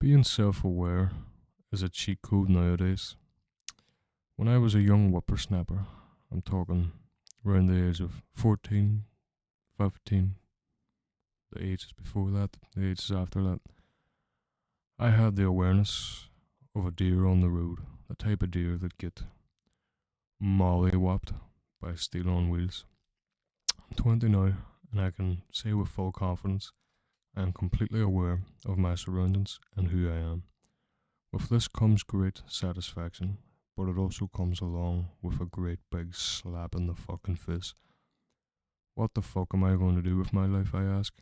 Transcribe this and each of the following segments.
Being self aware is a cheat code nowadays. When I was a young whippersnapper, I'm talking around the age of 14, 15, the ages before that, the ages after that, I had the awareness of a deer on the road, the type of deer that get mollywopped by steel on wheels. I'm 20 now, and I can say with full confidence I am completely aware of my surroundings and who I am. With this comes great satisfaction, but it also comes along with a great big slap in the fucking face. What the fuck am I going to do with my life, I ask?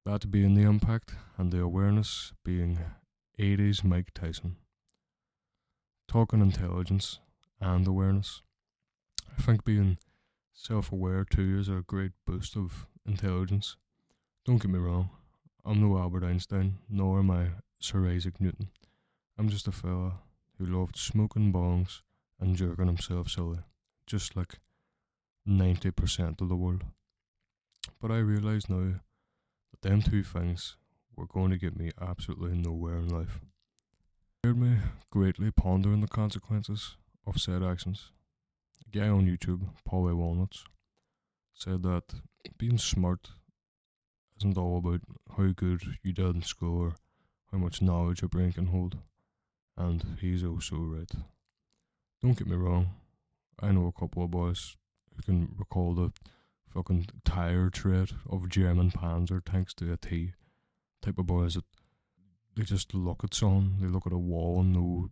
That being the impact and the awareness being 80s Mike Tyson. Talking intelligence and awareness. I think being self aware too is a great boost of intelligence. Don't get me wrong, I'm no Albert Einstein, nor am I Sir Isaac Newton. I'm just a fella who loved smoking bongs and jerking himself silly, just like 90% of the world. But I realise now that them two things were going to get me absolutely nowhere in life. It made me greatly pondering the consequences of said actions. A guy on YouTube, Paul A. Walnuts, said that being smart isn't all about how good you did in school or how much knowledge your brain can hold. And he's also right. Don't get me wrong, I know a couple of boys who can recall the fucking tire tread of German Panzer tanks to a T. Type of boys that they just look at something, they look at a wall and know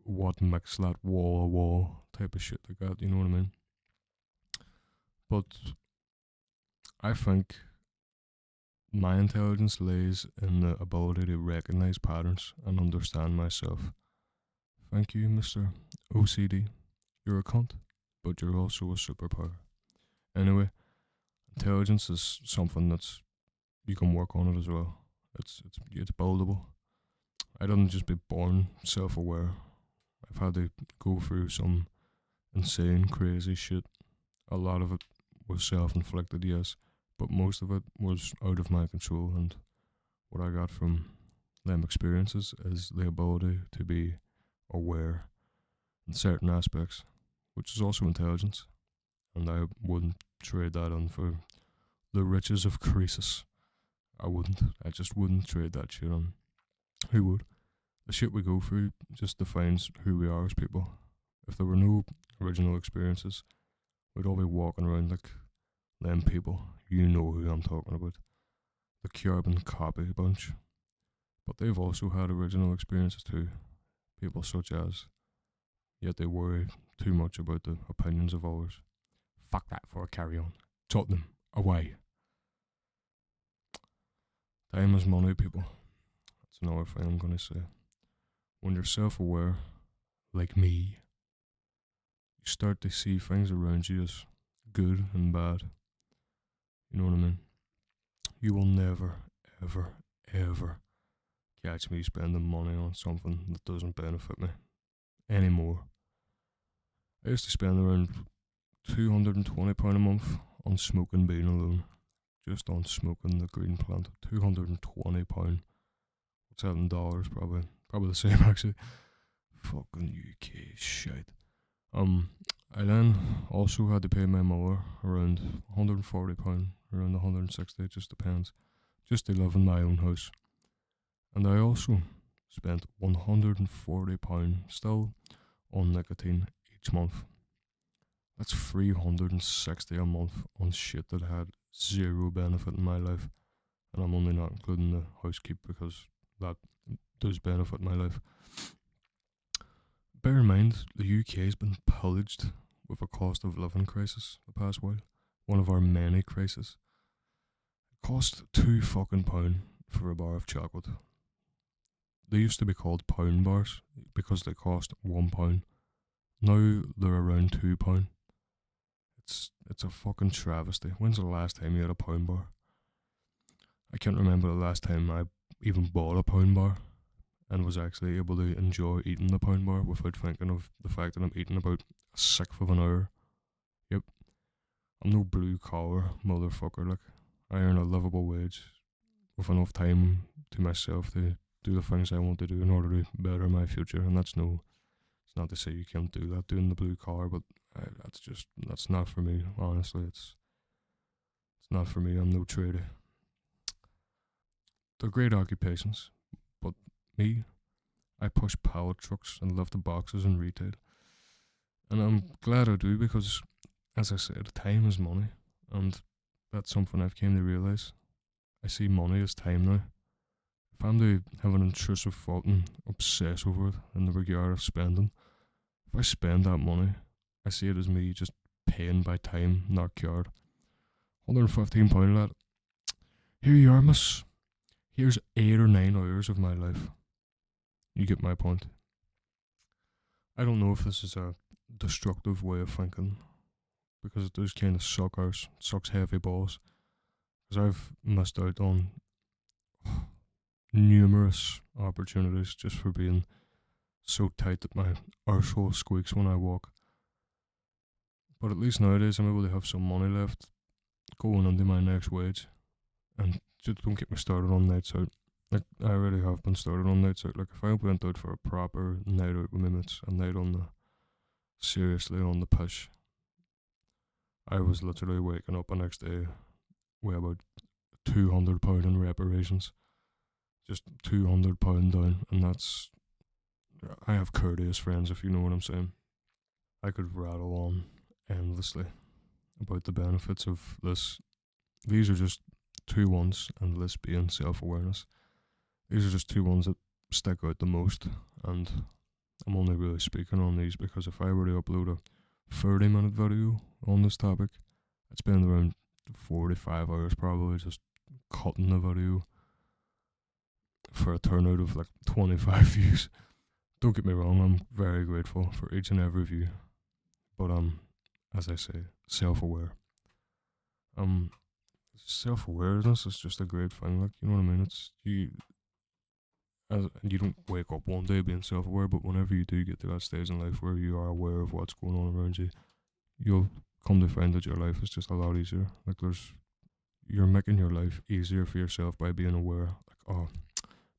what makes that wall a wall, type of shit like that, you know what I mean? But I think my intelligence lays in the ability to recognize patterns and understand myself. Thank you, Mr. OCD. You're a cunt, but you're also a superpower. Anyway, intelligence is something that's you can work on it as well. It's buildable. I didn't just be born self-aware. I've had to go through some insane, crazy shit. A lot of it was self-inflicted, yes, but most of it was out of my control. And what I got from them experiences is the ability to be aware in certain aspects, which is also intelligence. And I wouldn't trade that on for the riches of Croesus. I wouldn't. I just wouldn't trade that shit on. Who would? The shit we go through just defines who we are as people. If there were no original experiences, we'd all be walking around like them people. You know who I'm talking about. The carbon copy bunch. But they've also had original experiences too. People such as, yet they worry too much about the opinions of others. Fuck that for a carry on. Tottenham, away. Time is money, people. That's another thing I'm gonna say. When you're self aware, like me, you start to see things around you as good and bad. You know what I mean? You will never, ever, ever catch me spending money on something that doesn't benefit me anymore. I used to spend around £220 a month on smoking bean alone. Just on smoking the green plant. £220. What's that in dollars? Probably the same actually. Fucking UK shit. I then also had to pay my mother around £140, around 160, it just depends, just to live in my own house. And I also spent £140 still on nicotine each month. That's $360 a month on shit that had zero benefit in my life. And I'm only not including the housekeep because that does benefit my life. Bear in mind, the UK has been pillaged with a cost of living crisis the past while. One of our many crises. It cost £2 for a bar of chocolate. They used to be called pound bars because they cost £1. Now they're around £2. It's a fucking travesty. When's the last time you had a pound bar? I can't remember the last time I even bought a pound bar and was actually able to enjoy eating the pound bar without thinking of the fact that I'm eating about a sixth of an hour. Yep. I'm no blue collar motherfucker, like I earn a livable wage with enough time to myself to do the things I want to do in order to better my future. And it's not to say you can't do that doing the blue collar, but that's not for me. Honestly, it's not for me. I'm no trader. They're great occupations, but me, I push pallet trucks and lift the boxes in retail. And I'm glad I do because, as I said, time is money. And that's something I've came to realise. I see money as time now. If I'm to have an intrusive thought and obsess over it in the regard of spending, if I spend that money, I see it as me just paying by time, not cured. £115, lad. Here you are, miss. Here's 8 or 9 hours of my life. You get my point. I don't know if this is a destructive way of thinking, because it does kind of sucks heavy balls. Because I've missed out on numerous opportunities just for being so tight that my arsehole squeaks when I walk. But at least nowadays I'm able to have some money left going into my next wage. And just don't get me started on nights out. Like, I already have been started on nights out. Like, if I went out for a proper night out with my mates, a night on the, seriously on the push, I was literally waking up the next day with about £200 in reparations. Just £200 down, and that's, I have courteous friends, if you know what I'm saying. I could rattle on endlessly about the benefits of this. These are just two ones, and this being self-awareness. These are just two ones that stick out the most, and I'm only really speaking on these because if I were to upload a 30-minute video on this topic, I'd spend around 45 hours probably just cutting the video for a turnout of like 25 views. Don't get me wrong, I'm very grateful for each and every view, but as I say, self-aware. Self-awareness is just a great thing, like, you know what I mean? It's you don't wake up one day being self-aware, but whenever you do get to that stage in life where you are aware of what's going on around you, you'll come to find that your life is just a lot easier. Like, you're making your life easier for yourself by being aware. Like, oh,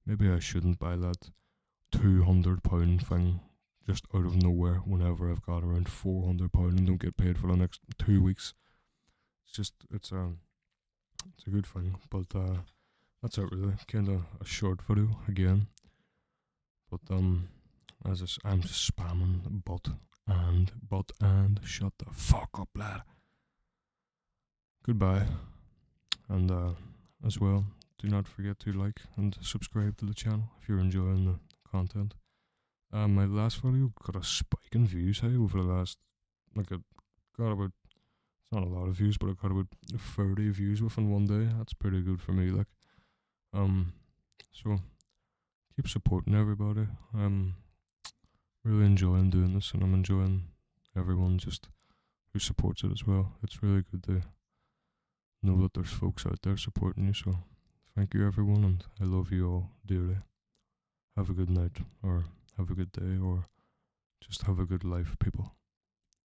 maybe I shouldn't buy that £200 thing just out of nowhere whenever I've got around £400 and don't get paid for the next 2 weeks. It's a good thing, but that's it really. Kind of a short video again, but I'm just spamming but and shut the fuck up, lad. Goodbye, and as well, do not forget to like and subscribe to the channel if you're enjoying the content. My last video got a spike in views, hey, over the last, like, it got about, it's not a lot of views, but it got about 30 views within one day. That's pretty good for me, like. So keep supporting everybody. I'm really enjoying doing this, and I'm enjoying everyone just who supports it as well. It's really good to know that there's folks out there supporting you, so thank you everyone, and I love you all dearly. Have a good night, or have a good day, or just have a good life, people.